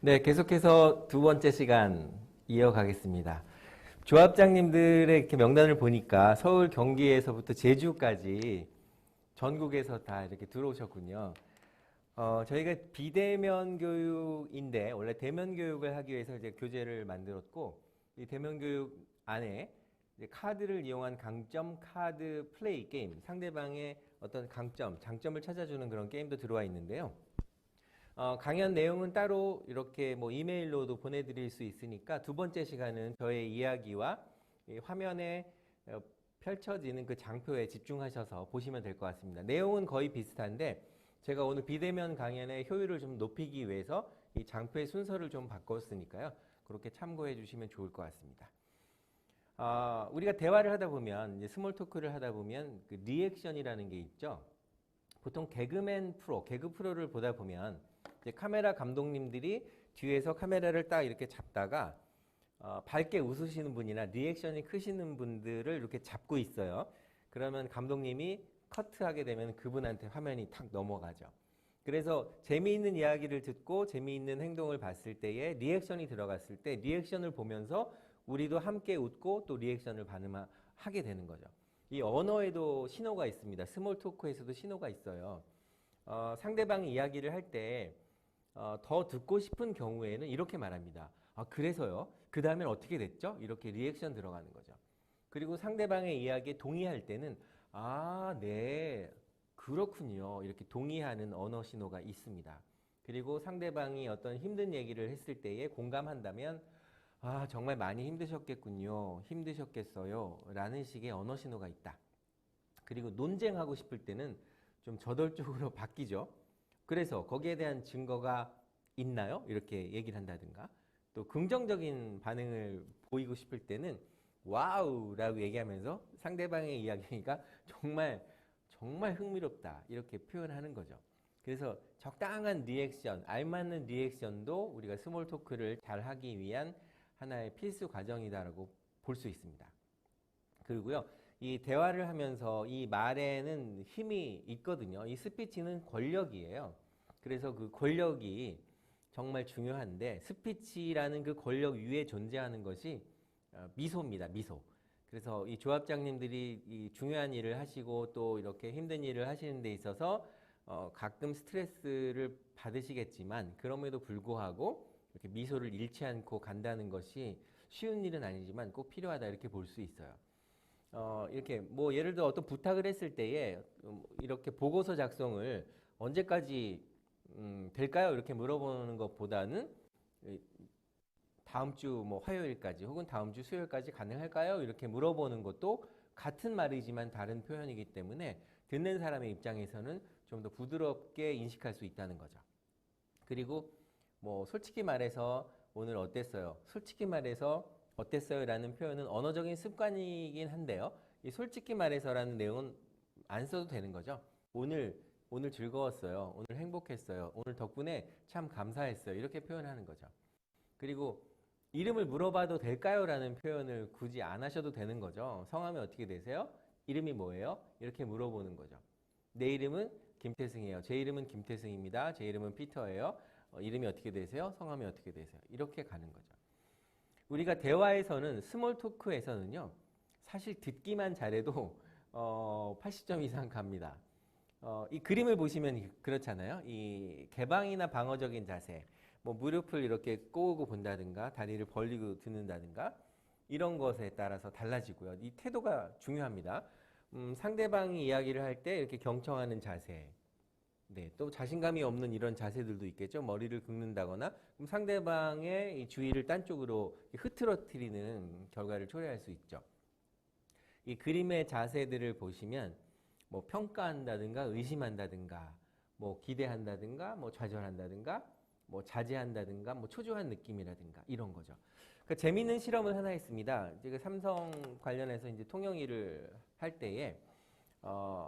네, 계속해서 두 번째 시간 이어가겠습니다. 조합장님들의 이렇게 명단을 보니까 서울, 경기에서부터 제주까지 전국에서 다 이렇게 들어오셨군요. 저희가 비대면 교육인데 원래 대면 교육을 하기 위해서 이제 교재를 만들었고 이 대면 교육 안에 이제 카드를 이용한 강점 카드 플레이 게임, 상대방의 어떤 강점, 장점을 찾아주는 그런 게임도 들어와 있는데요. 강연 내용은 따로 이렇게 뭐 이메일로도 보내드릴 수 있으니까 두 번째 시간은 저의 이야기와 이 화면에 펼쳐지는 그 장표에 집중하셔서 보시면 될 것 같습니다. 내용은 거의 비슷한데 제가 오늘 비대면 강연의 효율을 좀 높이기 위해서 이 장표의 순서를 좀 바꿨으니까요. 그렇게 참고해 주시면 좋을 것 같습니다. 우리가 대화를 하다 보면 이제 스몰 토크를 하다 보면 그 리액션이라는 게 있죠. 보통 개그맨 프로, 개그 프로를 보다 보면 이제 카메라 감독님들이 뒤에서 카메라를 딱 이렇게 잡다가 밝게 웃으시는 분이나 리액션이 크시는 분들을 이렇게 잡고 있어요. 그러면 감독님이 커트하게 되면 그분한테 화면이 탁 넘어가죠. 그래서 재미있는 이야기를 듣고 재미있는 행동을 봤을 때에 리액션이 들어갔을 때 리액션을 보면서 우리도 함께 웃고 또 리액션을 반응하게 되는 거죠. 이 언어에도 신호가 있습니다. 스몰 토크에서도 신호가 있어요. 상대방이 이야기를 할 때 더 듣고 싶은 경우에는 이렇게 말합니다. 그래서요? 그 다음엔 어떻게 됐죠? 이렇게 리액션 들어가는 거죠. 그리고 상대방의 이야기에 동의할 때는 네, 그렇군요. 이렇게 동의하는 언어 신호가 있습니다. 그리고 상대방이 어떤 힘든 얘기를 했을 때에 공감한다면 정말 많이 힘드셨겠군요. 힘드셨겠어요. 라는 식의 언어 신호가 있다. 그리고 논쟁하고 싶을 때는 좀 저돌적으로 바뀌죠. 그래서 거기에 대한 증거가 있나요? 이렇게 얘기를 한다든가. 또 긍정적인 반응을 보이고 싶을 때는 와우라고 얘기하면서 상대방의 이야기가 정말 흥미롭다. 이렇게 표현하는 거죠. 그래서 적당한 리액션, 알맞는 리액션도 우리가 스몰 토크를 잘 하기 위한 하나의 필수 과정이다라고 볼 수 있습니다. 그리고요, 이 대화를 하면서 이 말에는 힘이 있거든요. 이 스피치는 권력이에요. 그래서 그 권력이 정말 중요한데 스피치라는 그 권력 위에 존재하는 것이 미소입니다. 미소. 그래서 이 조합장님들이 이 중요한 일을 하시고 또 이렇게 힘든 일을 하시는 데 있어서 가끔 스트레스를 받으시겠지만 그럼에도 불구하고 이렇게 미소를 잃지 않고 간다는 것이 쉬운 일은 아니지만 꼭 필요하다 이렇게 볼 수 있어요. 이렇게 뭐 예를 들어 어떤 부탁을 했을 때에 이렇게 보고서 작성을 언제까지 될까요? 이렇게 물어보는 것보다는 다음 주 뭐 화요일까지 혹은 다음 주 수요일까지 가능할까요? 이렇게 물어보는 것도 같은 말이지만 다른 표현이기 때문에 듣는 사람의 입장에서는 좀 더 부드럽게 인식할 수 있다는 거죠. 그리고 뭐 솔직히 말해서 오늘 어땠어요? 솔직히 말해서 어땠어요? 라는 표현은 언어적인 습관이긴 한데요. 이 솔직히 말해서라는 내용은 안 써도 되는 거죠. 오늘 즐거웠어요. 오늘 행복했어요. 오늘 덕분에 참 감사했어요. 이렇게 표현하는 거죠. 그리고 이름을 물어봐도 될까요? 라는 표현을 굳이 안 하셔도 되는 거죠. 성함이 어떻게 되세요? 이름이 뭐예요? 이렇게 물어보는 거죠. 내 이름은 김태승이에요. 제 이름은 김태승입니다. 제 이름은 피터예요. 이름이 어떻게 되세요? 성함이 어떻게 되세요? 이렇게 가는 거죠. 우리가 대화에서는 스몰 토크에서는요. 사실 듣기만 잘해도 80점 이상 갑니다. 이 그림을 보시면 그렇잖아요. 이 개방이나 방어적인 자세, 뭐 무릎을 이렇게 꼬고 본다든가 다리를 벌리고 듣는다든가 이런 것에 따라서 달라지고요. 이 태도가 중요합니다. 상대방이 이야기를 할 때 이렇게 경청하는 자세, 네, 또 자신감이 없는 이런 자세들도 있겠죠. 머리를 긁는다거나 그럼 상대방의 이 주의를 딴 쪽으로 흐트러뜨리는 결과를 초래할 수 있죠. 이 그림의 자세들을 보시면 뭐 평가한다든가 의심한다든가 뭐 기대한다든가 뭐 좌절한다든가 뭐 자제한다든가 뭐 초조한 느낌이라든가 이런 거죠. 그러니까 재미있는 실험을 하나 했습니다. 제가 삼성 관련해서 이제 통역 일을 할 때에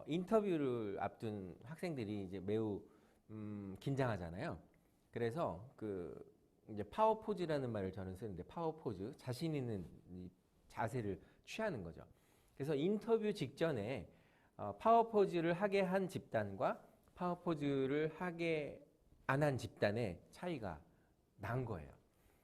인터뷰를 앞둔 학생들이 이제 매우 긴장하잖아요. 그래서 그 이제 파워 포즈라는 말을 저는 쓰는데 파워 포즈, 자신 있는 이 자세를 취하는 거죠. 그래서 인터뷰 직전에 파워 포즈를 하게 한 집단과 파워 포즈를 하게 안 한 집단의 차이가 난 거예요.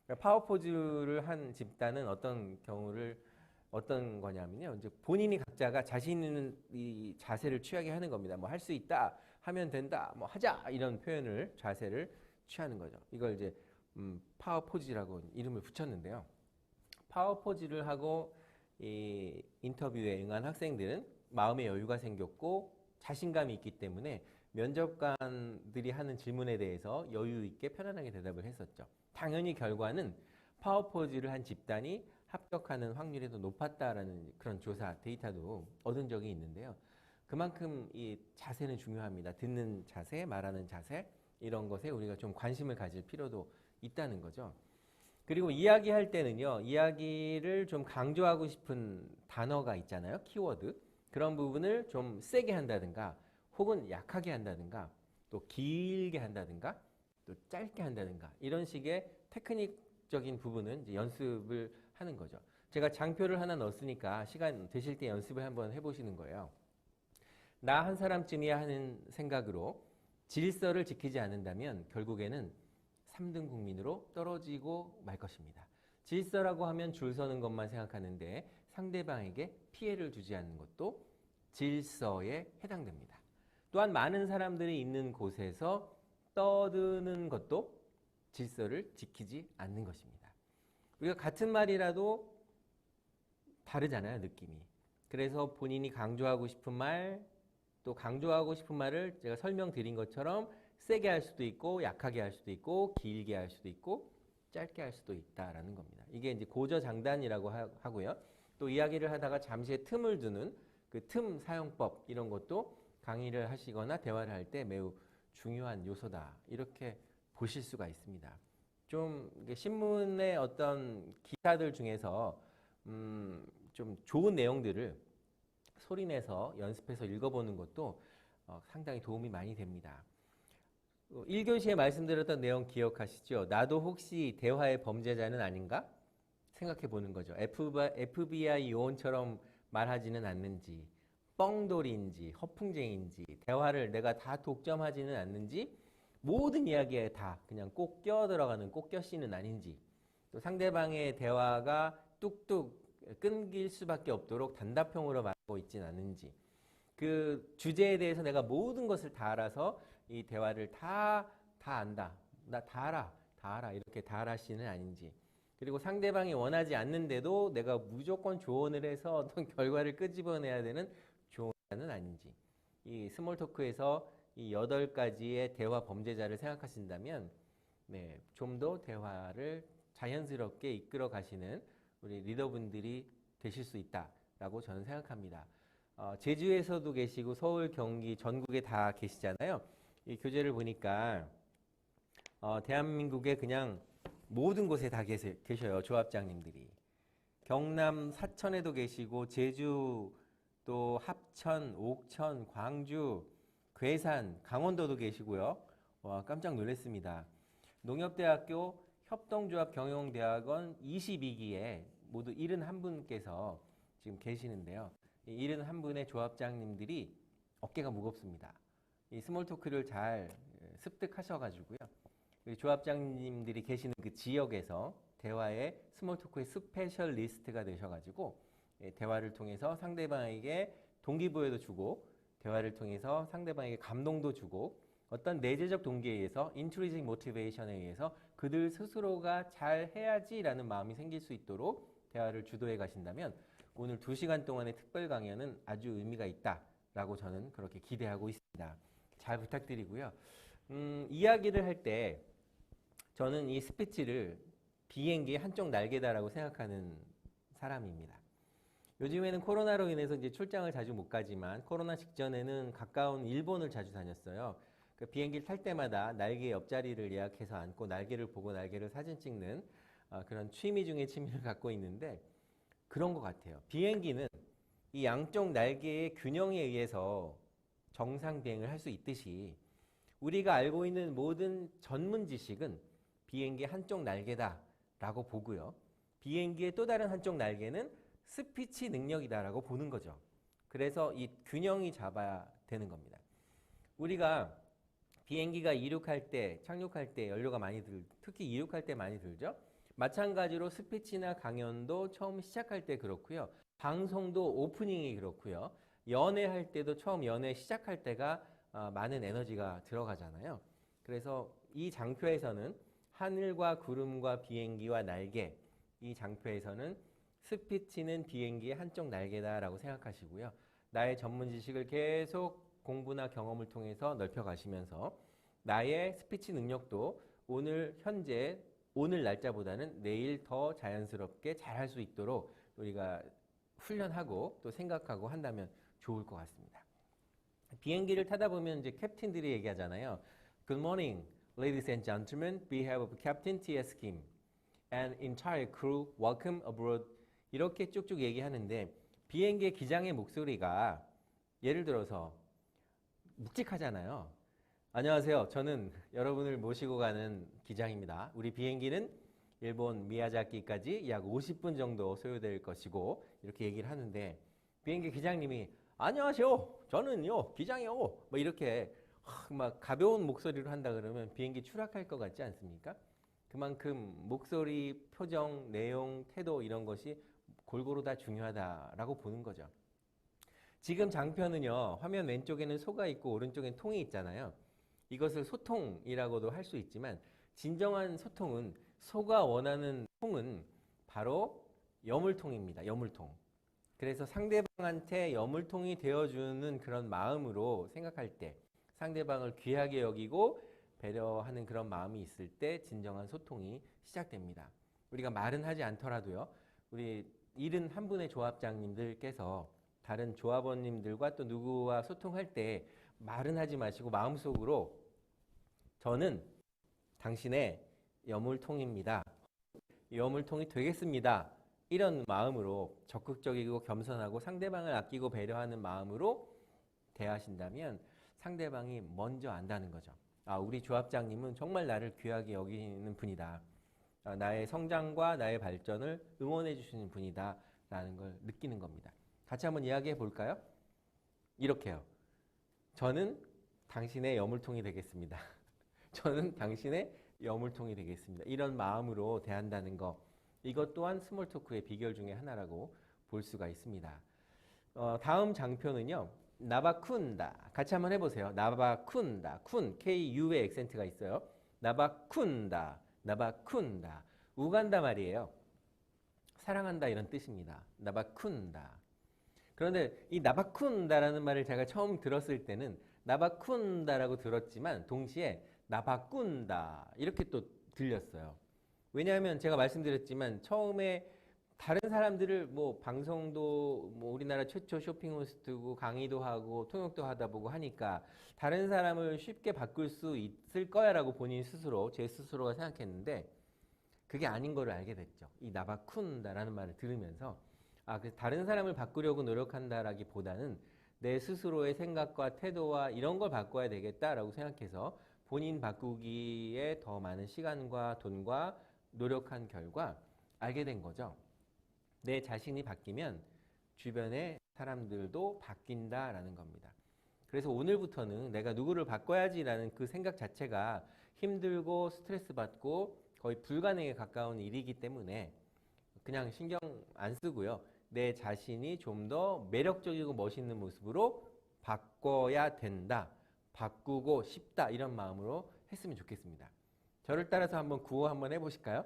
그러니까 파워포즈를 한 집단은 어떤 거냐면요. 이제 본인이 각자가 자신 있는 이 자세를 취하게 하는 겁니다. 뭐 할 수 있다, 하면 된다, 뭐 하자 이런 표현을 자세를 취하는 거죠. 이걸 이제 파워포즈라고 이름을 붙였는데요. 파워포즈를 하고 이 인터뷰에 응한 학생들은 마음의 여유가 생겼고 자신감이 있기 때문에 면접관들이 하는 질문에 대해서 여유 있게 편안하게 대답을 했었죠. 당연히 결과는 파워포즈를 한 집단이 합격하는 확률이 더 높았다라는 그런 조사 데이터도 얻은 적이 있는데요. 그만큼 이 자세는 중요합니다. 듣는 자세, 말하는 자세 이런 것에 우리가 좀 관심을 가질 필요도 있다는 거죠. 그리고 이야기할 때는요, 이야기를 좀 강조하고 싶은 단어가 있잖아요. 키워드. 그런 부분을 좀 세게 한다든가, 혹은 약하게 한다든가, 또 길게 한다든가, 또 짧게 한다든가, 이런 식의 테크닉적인 부분은 이제 연습을 하는 거죠. 제가 장표를 하나 넣었으니까 시간 되실 때 연습을 한번 해보시는 거예요. 나 한 사람쯤이야 하는 생각으로 질서를 지키지 않는다면 결국에는 3등 국민으로 떨어지고 말 것입니다. 질서라고 하면 줄 서는 것만 생각하는데 상대방에게 피해를 주지 않는 것도 질서에 해당됩니다. 또한 많은 사람들이 있는 곳에서 떠드는 것도 질서를 지키지 않는 것입니다. 우리가 같은 말이라도 다르잖아요, 느낌이. 그래서 본인이 강조하고 싶은 말, 또 강조하고 싶은 말을 제가 설명드린 것처럼 세게 할 수도 있고 약하게 할 수도 있고 길게 할 수도 있고 짧게 할 수도 있다라는 겁니다. 이게 이제 고저장단이라고 하고요. 또 이야기를 하다가 잠시의 틈을 두는 그 틈 사용법 이런 것도 강의를 하시거나 대화를 할 때 매우 중요한 요소다. 이렇게 보실 수가 있습니다. 좀 신문의 어떤 기사들 중에서 좀 좋은 내용들을 소리내서 연습해서 읽어보는 것도 상당히 도움이 많이 됩니다. 1교시에 말씀드렸던 내용 기억하시죠? 나도 혹시 대화의 범죄자는 아닌가? 생각해 보는 거죠. FBI 요원처럼 말하지는 않는지, 뻥돌이인지, 허풍쟁이인지, 대화를 내가 다 독점하지는 않는지, 모든 이야기에 다 그냥 꼭 껴 들어가는 꼭 껴씨는 아닌지, 또 상대방의 대화가 뚝뚝 끊길 수밖에 없도록 단답형으로 말하고 있지는 않은지, 그 주제에 대해서 내가 모든 것을 다 알아서 이 대화를 다 안다. 나 다 알아. 이렇게 다 알아씨는 아닌지. 그리고 상대방이 원하지 않는데도 내가 무조건 조언을 해서 어떤 결과를 끄집어내야 되는 조언자는 아닌지. 이 스몰 토크에서 이 8가지의 대화 범죄자를 생각하신다면 네, 좀 더 대화를 자연스럽게 이끌어 가시는 우리 리더분들이 되실 수 있다라고 저는 생각합니다. 제주에서도 계시고 서울, 경기, 전국에 다 계시잖아요. 이 교재를 보니까 대한민국에 그냥 모든 곳에 다 계셔요. 조합장님들이. 경남 사천에도 계시고 제주 또 합천, 옥천, 광주, 괴산, 강원도도 계시고요. 와, 깜짝 놀랐습니다. 농협대학교 협동조합 경영대학원 22기에 모두 71분께서 지금 계시는데요. 이 71분의 조합장님들이 어깨가 무겁습니다. 이 스몰 토크를 잘 습득하셔가지고요. 우리 조합장님들이 계시는 그 지역에서 대화의 스몰 토크의 스페셜리스트가 되셔가지고 대화를 통해서 상대방에게 동기부여도 주고 대화를 통해서 상대방에게 감동도 주고 어떤 내재적 동기에 의해서 intrinsic motivation에 의해서 그들 스스로가 잘 해야지라는 마음이 생길 수 있도록 대화를 주도해 가신다면 오늘 2시간 동안의 특별 강연은 아주 의미가 있다라고 저는 그렇게 기대하고 있습니다. 잘 부탁드리고요. 이야기를 할 때 저는 이 스피치를 비행기의 한쪽 날개다라고 생각하는 사람입니다. 요즘에는 코로나로 인해서 이제 출장을 자주 못 가지만 코로나 직전에는 가까운 일본을 자주 다녔어요. 그 비행기를 탈 때마다 날개 옆자리를 예약해서 앉고 날개를 보고 날개를 사진 찍는 그런 취미 중에 취미를 갖고 있는데 그런 것 같아요. 비행기는 이 양쪽 날개의 균형에 의해서 정상 비행을 할 수 있듯이 우리가 알고 있는 모든 전문 지식은 비행기 한쪽 날개다라고 보고요. 비행기의 또 다른 한쪽 날개는 스피치 능력이다라고 보는 거죠. 그래서 이 균형이 잡아야 되는 겁니다. 우리가 비행기가 이륙할 때, 착륙할 때 연료가 특히 이륙할 때 많이 들죠. 마찬가지로 스피치나 강연도 처음 시작할 때 그렇고요. 방송도 오프닝이 그렇고요. 연애할 때도 처음 연애 시작할 때가 많은 에너지가 들어가잖아요. 그래서 이 장표에서는 하늘과 구름과 비행기와 날개, 이 장표에서는 스피치는 비행기의 한쪽 날개다라고 생각하시고요. 나의 전문 지식을 계속 공부나 경험을 통해서 넓혀가시면서 나의 스피치 능력도 오늘 현재 오늘 날짜보다는 내일 더 자연스럽게 잘할 수 있도록 우리가 훈련하고 또 생각하고 한다면 좋을 것 같습니다. 비행기를 타다 보면 이제 캡틴들이 얘기하잖아요. Good morning, ladies and gentlemen. We have Captain T.S. Kim and entire crew. Welcome aboard. 이렇게 쭉쭉 얘기하는데 비행기의 기장의 목소리가 예를 들어서 묵직하잖아요. 안녕하세요. 저는 여러분을 모시고 가는 기장입니다. 우리 비행기는 일본 미야자키까지 약 50분 정도 소요될 것이고 이렇게 얘기를 하는데 비행기 기장님이 안녕하세요. 저는요 기장이요. 뭐 이렇게 막 가벼운 목소리로 한다 그러면 비행기 추락할 것 같지 않습니까? 그만큼 목소리, 표정, 내용, 태도 이런 것이 골고루 다 중요하다라고 보는 거죠. 지금 장표는요. 화면 왼쪽에는 소가 있고 오른쪽엔 통이 있잖아요. 이것을 소통이라고도 할 수 있지만 진정한 소통은 소가 원하는 통은 바로 여물통입니다. 여물통. 그래서 상대방한테 여물통이 되어주는 그런 마음으로 생각할 때 상대방을 귀하게 여기고 배려하는 그런 마음이 있을 때 진정한 소통이 시작됩니다. 우리가 말은 하지 않더라도요. 우리 71분의 조합장님들께서 다른 조합원님들과 또 누구와 소통할 때 말은 하지 마시고 마음속으로 저는 당신의 여물통입니다. 여물통이 되겠습니다. 이런 마음으로 적극적이고 겸손하고 상대방을 아끼고 배려하는 마음으로 대하신다면 상대방이 먼저 안다는 거죠. 아, 우리 조합장님은 정말 나를 귀하게 여기는 분이다. 나의 성장과 나의 발전을 응원해 주시는 분이다. 라는 걸 느끼는 겁니다. 같이 한번 이야기해 볼까요? 이렇게요. 저는 당신의 여물통이 되겠습니다. 저는 당신의 여물통이 되겠습니다. 이런 마음으로 대한다는 것. 이것 또한 스몰 토크의 비결 중에 하나라고 볼 수가 있습니다. 다음 장표는요. 나바쿤다. 같이 한번 해보세요. 나바쿤다. 쿤, K-U의 액센트가 있어요. 나바쿤다. 나바쿤다. 우간다 말이에요. 사랑한다 이런 뜻입니다. 나바쿤다. 그런데 이 나바쿤다라는 말을 제가 처음 들었을 때는 나바쿤다라고 들었지만 동시에 나바꾼다 이렇게 또 들렸어요. 왜냐하면 제가 말씀드렸지만 처음에 다른 사람들을 뭐 방송도 뭐 우리나라 최초 쇼핑 호스트고 강의도 하고 통역도 하다 보고 하니까 다른 사람을 쉽게 바꿀 수 있을 거야라고 본인 스스로 제 스스로가 생각했는데 그게 아닌 거를 알게 됐죠. 이 나바쿤다라는 말을 들으면서 그래서 다른 사람을 바꾸려고 노력한다라기보다는 내 스스로의 생각과 태도와 이런 걸 바꿔야 되겠다라고 생각해서 본인 바꾸기에 더 많은 시간과 돈과 노력한 결과 알게 된 거죠. 내 자신이 바뀌면 주변의 사람들도 바뀐다라는 겁니다. 그래서 오늘부터는 내가 누구를 바꿔야지라는 그 생각 자체가 힘들고 스트레스 받고 거의 불가능에 가까운 일이기 때문에 그냥 신경 안 쓰고요. 내 자신이 좀 더 매력적이고 멋있는 모습으로 바꿔야 된다. 바꾸고 싶다. 이런 마음으로 했으면 좋겠습니다. 저를 따라서 한번 구호 한번 해보실까요?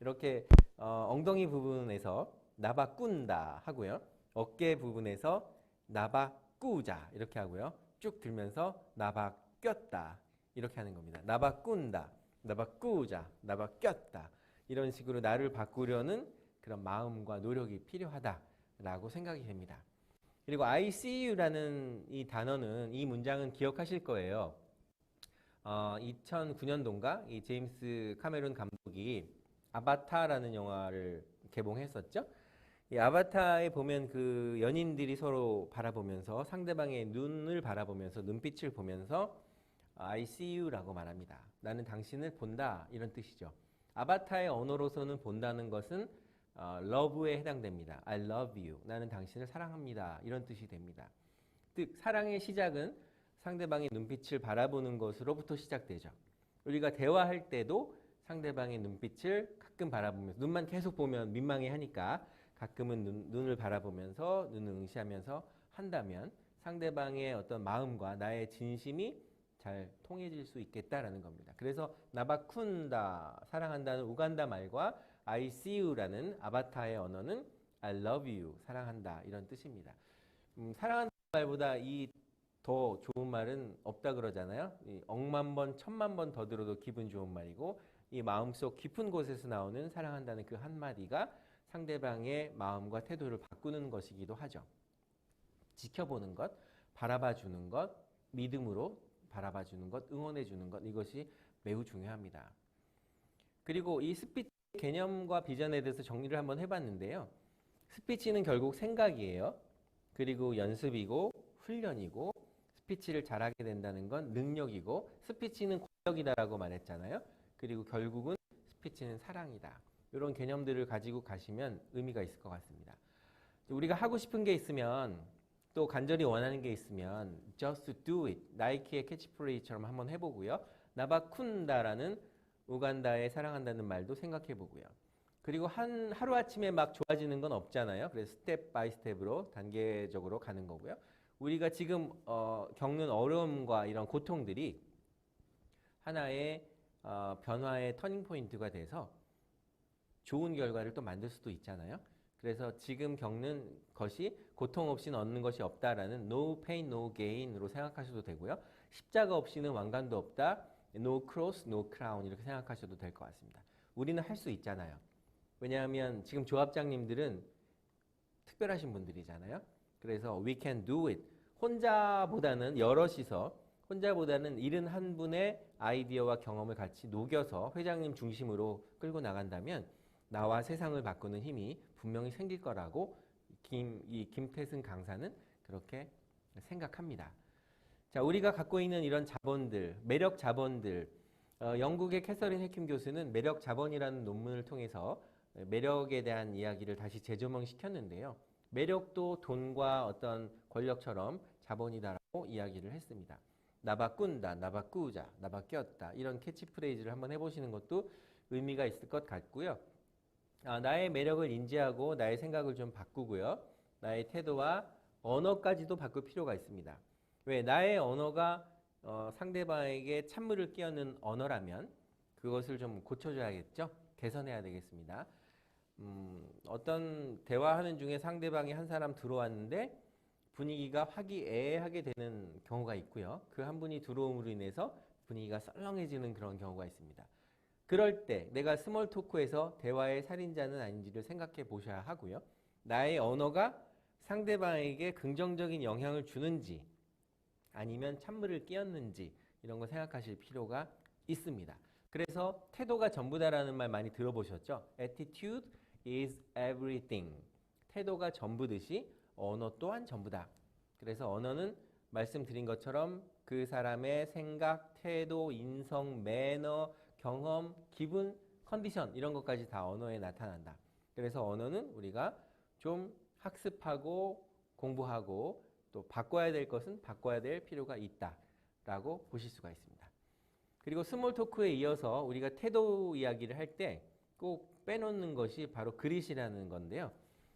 이렇게 엉덩이 부분에서 나바꾼다 하고요. 어깨 부분에서 나바꾸자 이렇게 하고요. 쭉 들면서 나바꼈다 이렇게 하는 겁니다. 나바꾼다, 나바꾸자, 나바꼈다 이런 식으로 나를 바꾸려는 그런 마음과 노력이 필요하다라고 생각이 됩니다. 그리고 I see you라는 이 단어는 이 문장은 기억하실 거예요. 2009년도인가 이 제임스 카메론 감독이 아바타라는 영화를 개봉했었죠. 이 아바타에 보면 그 연인들이 서로 바라보면서 상대방의 눈을 바라보면서 눈빛을 보면서 I see you라고 말합니다. 나는 당신을 본다 이런 뜻이죠. 아바타의 언어로서는 본다는 것은 love에 해당됩니다. I love you. 나는 당신을 사랑합니다. 이런 뜻이 됩니다. 즉 사랑의 시작은 상대방의 눈빛을 바라보는 것으로부터 시작되죠. 우리가 대화할 때도 상대방의 눈빛을 가끔 바라보면서 눈만 계속 보면 민망해하니까 가끔은 눈을 바라보면서 눈을 응시하면서 한다면 상대방의 어떤 마음과 나의 진심이 잘 통해질 수 있겠다라는 겁니다. 그래서 나바쿤다 사랑한다는 우간다 말과 I see you라는 아바타의 언어는 I love you 사랑한다 이런 뜻입니다. 사랑한다는 말보다 이 더 좋은 말은 없다 그러잖아요. 억만 번, 천만 번 더 들어도 기분 좋은 말이고 이 마음속 깊은 곳에서 나오는 사랑한다는 그 한마디가 상대방의 마음과 태도를 바꾸는 것이기도 하죠. 지켜보는 것, 바라봐 주는 것, 믿음으로 바라봐 주는 것, 응원해 주는 것 이것이 매우 중요합니다. 그리고 이 스피치 개념과 비전에 대해서 정리를 한번 해봤는데요. 스피치는 결국 생각이에요. 그리고 연습이고 훈련이고 스피치를 잘하게 된다는 건 능력이고 스피치는 권력이다라고 말했잖아요. 그리고 결국은 스피치는 사랑이다. 이런 개념들을 가지고 가시면 의미가 있을 것 같습니다. 우리가 하고 싶은 게 있으면 또 간절히 원하는 게 있으면 just do it. 나이키의 캐치프레이즈처럼 한번 해보고요. 나바쿤다라는 우간다의 사랑한다는 말도 생각해 보고요. 그리고 하루아침에 막 좋아지는 건 없잖아요. 그래서 스텝 바이 스텝으로 단계적으로 가는 거고요. 우리가 지금 겪는 어려움과 이런 고통들이 하나의 변화의 터닝 포인트가 돼서 좋은 결과를 또 만들 수도 있잖아요. 그래서 지금 겪는 것이 고통 없이는 얻는 것이 없다라는 no pain, no gain으로 생각하셔도 되고요. 십자가 없이는 왕관도 없다. No cross, no crown 이렇게 생각하셔도 될 것 같습니다. 우리는 할 수 있잖아요. 왜냐하면 지금 조합장님들은 특별하신 분들이잖아요. 그래서 we can do it. 혼자보다는 여럿이서 혼자보다는 71분의 아이디어와 경험을 같이 녹여서 회장님 중심으로 끌고 나간다면 나와 세상을 바꾸는 힘이 분명히 생길 거라고 이 김태승 강사는 그렇게 생각합니다. 자, 우리가 갖고 있는 이런 자본들, 매력 자본들, 영국의 캐서린 해킴 교수는 매력 자본이라는 논문을 통해서 매력에 대한 이야기를 다시 재조명시켰는데요. 매력도 돈과 어떤 권력처럼 자본이다라고 이야기를 했습니다. 나바꾼다, 나바꾸자, 나바뀌었다 이런 캐치프레이즈를 한번 해보시는 것도 의미가 있을 것 같고요. 나의 매력을 인지하고 나의 생각을 좀 바꾸고요. 나의 태도와 언어까지도 바꿀 필요가 있습니다. 왜? 나의 언어가 상대방에게 찬물을 끼얹는 언어라면 그것을 좀 고쳐줘야겠죠? 개선해야 되겠습니다. 어떤 대화하는 중에 상대방이 한 사람 들어왔는데 분위기가 화기애애하게 되는 경우가 있고요. 그 한 분이 들어옴으로 인해서 분위기가 썰렁해지는 그런 경우가 있습니다. 그럴 때 내가 스몰 토크에서 대화의 살인자는 아닌지를 생각해 보셔야 하고요. 나의 언어가 상대방에게 긍정적인 영향을 주는지 아니면 찬물을 끼얹는지 이런 거 생각하실 필요가 있습니다. 그래서 태도가 전부다라는 말 많이 들어보셨죠? Attitude is everything. 태도가 전부듯이 언어 또한 전부다. 그래서 언어는 말씀드린 것처럼 그 사람의 생각, 태도, 인성, 매너, 경험, 기분, 컨디션 이런 것까지 다 언어에 나타난다. 그래서 언어는 우리가 좀 학습하고 공부하고 또 바꿔야 될 것은 바꿔야 될 필요가 있다라고 보실 수가 있습니다. 그리고 스몰 토크에 이어서 우리가 태도 이야기를 할 때 꼭 빼놓는 것이 바로 그릿이라는 건데요.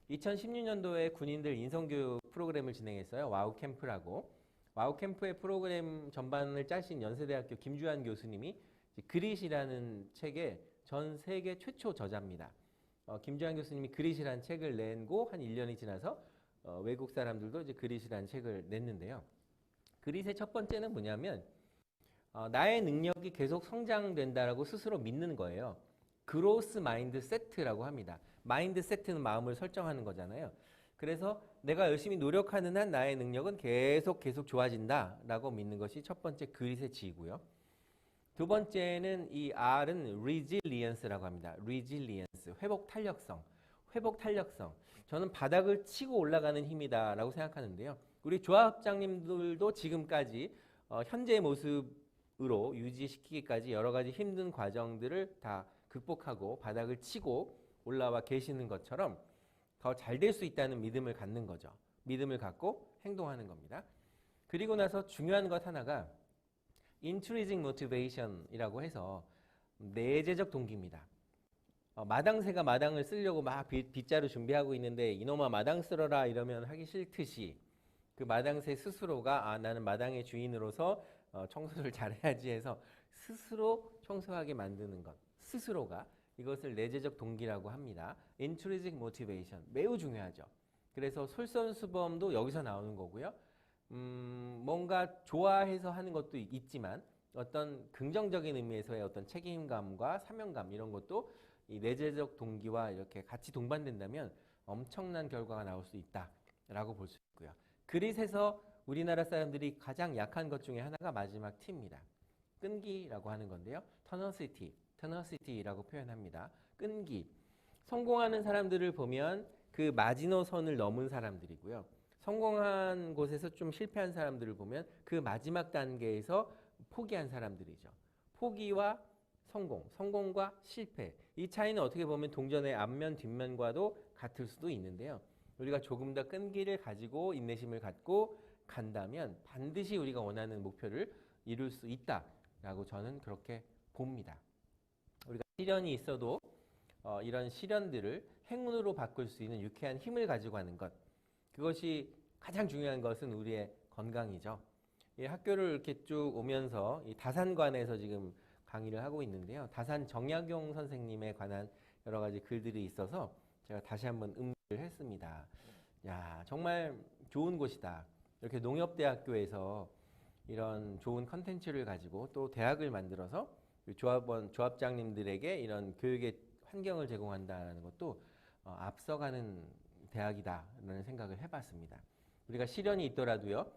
2016년도에 군인들 인성교육 프로그램을 진행했어요. 와우 캠프라고. 와우 캠프의 프로그램 전반을 짜신 연세대학교 김주한 교수님이 그릿이라는 책의 전 세계 최초 저자입니다. 김주한 교수님이 그릿이라는 책을 내고 한 1년이 지나서 외국 사람들도 이제 그릿이라는 책을 냈는데요. 그릿의 첫 번째는 뭐냐면 나의 능력이 계속 성장된다라고 스스로 믿는 거예요. 그로스 마인드 세트라고 합니다. 마인드 세트는 마음을 설정하는 거잖아요. 그래서 내가 열심히 노력하는 한 나의 능력은 계속 좋아진다라고 믿는 것이 첫 번째 그릿의 지이고요. 두 번째는 이 R은 resilience라고 합니다. resilience, 회복 탄력성. 회복 탄력성. 저는 바닥을 치고 올라가는 힘이다라고 생각하는데요. 우리 조합장님들도 지금까지 현재의 모습으로 유지시키기까지 여러 가지 힘든 과정들을 다 극복하고 바닥을 치고 올라와 계시는 것처럼 더 잘 될 수 있다는 믿음을 갖는 거죠. 믿음을 갖고 행동하는 겁니다. 그리고 나서 중요한 것 하나가 intrinsic motivation이라고 해서 내재적 동기입니다. 마당새가 마당을 쓰려고 막 빗자루 준비하고 있는데 이놈아 마당 쓸어라 이러면 하기 싫듯이 그 마당새 스스로가 나는 마당의 주인으로서 청소를 잘해야지 해서 스스로 청소하게 만드는 것. 스스로가 이것을 내재적 동기라고 합니다. intrinsic motivation 매우 중요하죠. 그래서 솔선수범도 여기서 나오는 거고요. 뭔가 좋아해서 하는 것도 있지만 어떤 긍정적인 의미에서의 어떤 책임감과 사명감 이런 것도 이 내재적 동기와 이렇게 같이 동반된다면 엄청난 결과가 나올 수 있다라고 볼 수 있고요. 그릿에서 우리나라 사람들이 가장 약한 것 중에 하나가 마지막 T입니다. 끈기라고 하는 건데요. tenacity라고 표현합니다. 끈기. 성공하는 사람들을 보면 그 마지노선을 넘은 사람들이고요. 성공한 곳에서 좀 실패한 사람들을 보면 그 마지막 단계에서 포기한 사람들이죠. 포기와 성공, 성공과 실패. 이 차이는 어떻게 보면 동전의 앞면, 뒷면과도 같을 수도 있는데요. 우리가 조금 더 끈기를 가지고 인내심을 갖고 간다면 반드시 우리가 원하는 목표를 이룰 수 있다라고 저는 그렇게 봅니다. 우리가 시련이 있어도 이런 시련들을 행운으로 바꿀 수 있는 유쾌한 힘을 가지고 하는 것. 그것이 가장 중요한 것은 우리의 건강이죠. 이 학교를 이렇게 쭉 오면서 이 다산관에서 지금 강의를 하고 있는데요. 다산 정약용 선생님에 관한 여러 가지 글들이 있어서 제가 다시 한번 음미를 했습니다. 야, 정말 좋은 곳이다. 이렇게 농협대학교에서 이런 좋은 컨텐츠를 가지고 또 대학을 만들어서 조합장님들에게 이런 교육의 환경을 제공한다는 것도 앞서가는 대학이다라는 생각을 해봤습니다. 우리가 시련이 있더라도요.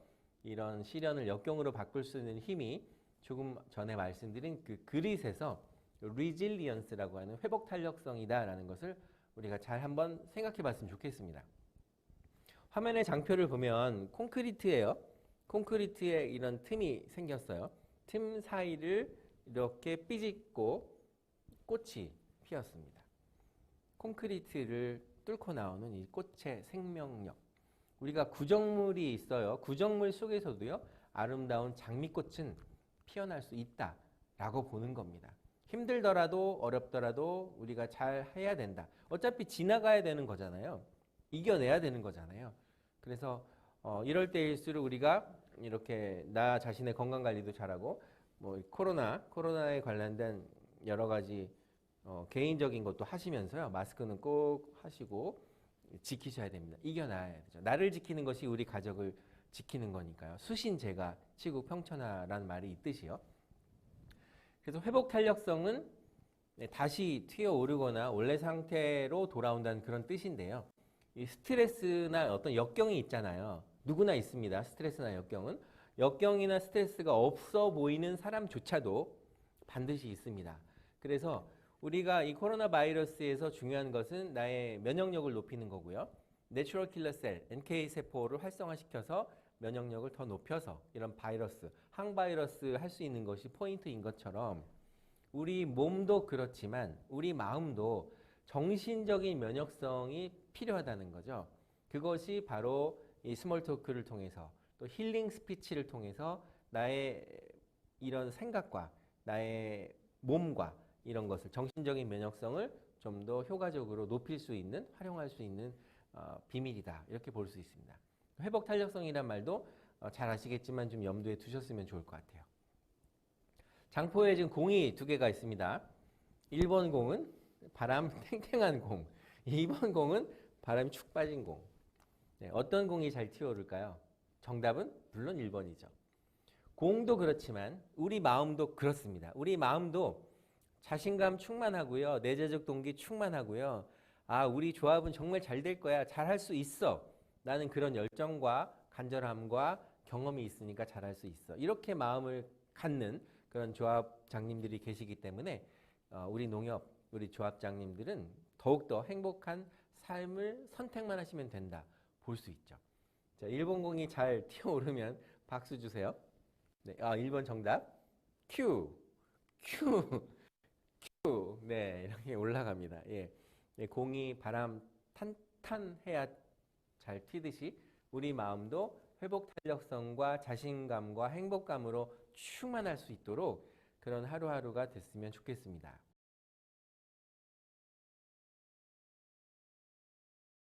이런 시련을 역경으로 바꿀 수 있는 힘이 조금 전에 말씀드린 그 그릿에서 resilience라고 하는 회복 탄력성이다라는 것을 우리가 잘 한번 생각해 봤으면 좋겠습니다. 화면의 장표를 보면 콘크리트예요. 콘크리트에 이런 틈이 생겼어요. 틈 사이를 이렇게 삐짓고 꽃이 피었습니다. 콘크리트를 뚫고 나오는 이 꽃의 생명력. 우리가 구정물이 있어요. 구정물 속에서도요. 아름다운 장미꽃은 피어날 수 있다라고 보는 겁니다. 힘들더라도 어렵더라도 우리가 잘 해야 된다. 어차피 지나가야 되는 거잖아요. 이겨내야 되는 거잖아요. 그래서 이럴 때일수록 우리가 이렇게 나 자신의 건강 관리도 잘하고 뭐 코로나에 관련된 여러 가지 개인적인 것도 하시면서요. 마스크는 꼭 하시고 지키셔야 됩니다. 이겨나야 되죠. 나를 지키는 것이 우리 가족을 지키는 거니까요. 수신제가 치국 평천하라는 말이 있듯이요. 그래서 회복 탄력성은 다시 튀어오르거나 원래 상태로 돌아온다는 그런 뜻인데요. 이 스트레스나 어떤 역경이 있잖아요. 누구나 있습니다. 스트레스나 역경은. 역경이나 스트레스가 없어 보이는 사람조차도 반드시 있습니다. 그래서 우리가 이 코로나 바이러스에서 중요한 것은 나의 면역력을 높이는 거고요. 내추럴 킬러 셀, NK 세포를 활성화시켜서 면역력을 더 높여서 이런 바이러스, 항바이러스 할 수 있는 것이 포인트인 것처럼 우리 몸도 그렇지만 우리 마음도 정신적인 면역성이 필요하다는 거죠. 그것이 바로 이 스몰 토크를 통해서 또 힐링 스피치를 통해서 나의 이런 생각과 나의 몸과 이런 것을 정신적인 면역성을 좀 더 효과적으로 높일 수 있는 활용할 수 있는 비밀이다 이렇게 볼 수 있습니다. 회복 탄력성이란 말도 잘 아시겠지만 좀 염두에 두셨으면 좋을 것 같아요. 장포에 지금 공이 두 개가 있습니다. 1번 공은 바람 탱탱한 공, 2번 공은 바람이 축 빠진 공. 네, 어떤 공이 잘 튀어오를까요? 정답은 물론 1번이죠. 공도 그렇지만 우리 마음도 그렇습니다. 우리 마음도 자신감 충만하고요. 내재적 동기 충만하고요. 아, 우리 조합은 정말 잘 될 거야. 잘할 수 있어. 나는 그런 열정과 간절함과 경험이 있으니까 잘할 수 있어. 이렇게 마음을 갖는 그런 조합장님들이 계시기 때문에 우리 농협, 우리 조합장님들은 더욱더 행복한 삶을 선택만 하시면 된다. 볼 수 있죠. 자, 1번 공이 잘 튀어오르면 박수 주세요. 네, 1번 정답. 큐. 네, 이렇게 올라갑니다. 예. 공이 바람 탄탄해야 잘 튀듯이 우리 마음도 회복 탄력성과 자신감과 행복감으로 충만할 수 있도록 그런 하루하루가 됐으면 좋겠습니다.